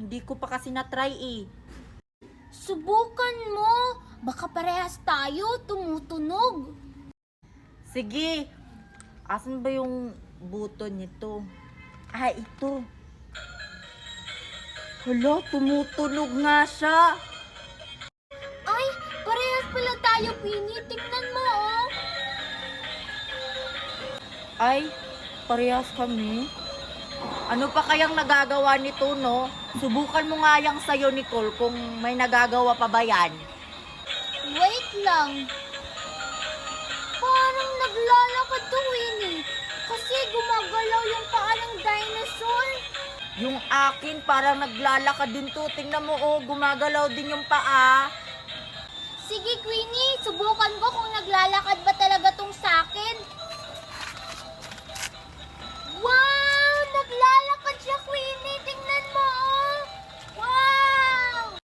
Hindi ko pa kasi na-try eh. Subukan mo. Baka parehas tayo tumutunog. Sige. Asan ba yung buto nito? Ah, ito. Hala, tumutunog nga siya. Ay, parehas pala tayo, Queenie. Tingnan mo, oh. Ay, parehas kami. Ano pa kayang nagagawa nito, no? Subukan mo nga yang sa'yo, Nicole, kung may nagagawa pa ba yan. Wait lang. Parang naglalakad to, Queenie. Kasi gumagalaw yung paa ng dinosaur. Yung akin, parang naglalakad din to. Tingnan mo, oh, gumagalaw din yung paa. Sige, Queenie. Subukan ko kung naglalakad ba talaga tong sakin. Wow! Naglalakad siya, Queenie!